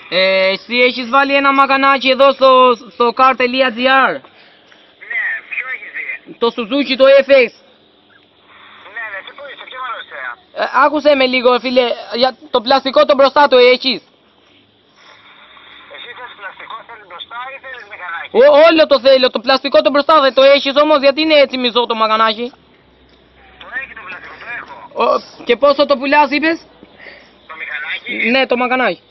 Εσύ έχεις βάλει ένα μαγανάκι εδώ στο car.gr. Ναι, ποιο έχεις δει? Το Suzuki, το FX. Ναι, εσύ που είσαι, ποιο μαρωσέα? Άκουσε με λίγο φίλε, για το πλαστικό το μπροστά το έχεις. Εσύ θες πλαστικό, θέλεις μπροστά ή θέλεις μηχανάκι? Όλο το θέλω, το πλαστικό το μπροστά δεν το έχεις όμως, γιατί είναι έτσι μισό το μαγανάκι. Το έχει το πλαστικό, το έχω. Και πόσο το πουλάς είπες? Το μηχανάκι? Ναι, το μαγανάκι.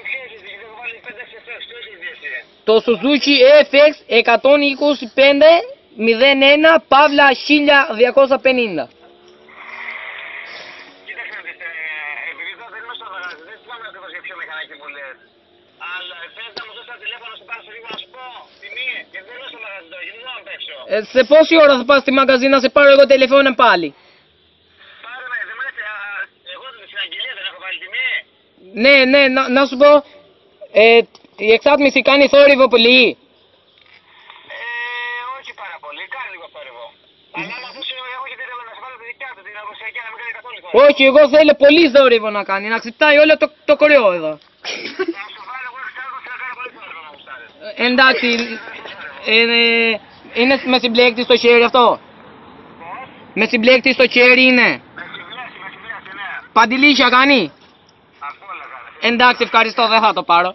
Ποιο έχεις δει? Έχω βάλει 5 FX, ποιο έχεις δει εσύ? Το Suzuki FX 125-01 Παύλα 1250. Κοίταξε να δεις, επειδή εδώ δεν είμαι στο μαγαζί, δεν θυμάμαι ακριβώς για ποιο μηχανάκι μου λες. Αλλά θες να μου δώσεις ένα τηλέφωνο να σου πάρω σε λίγο να σου πω τιμή, γιατί δεν είμαι στο μαγαζί τώρα, γιατί δεν να παίξω. Σε πόση ώρα θα πας στη μαγαζί να σε πάρω εγώ τηλεφώνο πάλι? Πάρε με, δεν μου λες, εγώ στην αγγελία δεν έχω βάλει τιμή. Ναι, να σου πω, η εξάτμιση κάνει θόρυβο πολύ. Όχι πάρα πολύ, κάνει λίγο θόρυβο. Αλλά άμα θες εγώ και να σε βάλω τη δικιά του, την αγωσιακή, να μην κάνει καθόλου θόρυβο. Όχι, εγώ θέλω πολύ θόρυβο να κάνει, να ξυπτάει όλο το κοριό εδώ. Να σου βάλω εγώ εξάρτηση να κάνει πολύ θόρυβο να γουστάρεις. Εντάξει, είναι με συμπλέκτη στο χέρι αυτό? Πώς? Με συμπλέκτη στο χέρι είναι? Με συμπλέξει, ναι. Παντιλίσια κάνει? Αφού όλα κάνει. Εντάξει, ευχαριστώ, δεν θα το πάρω.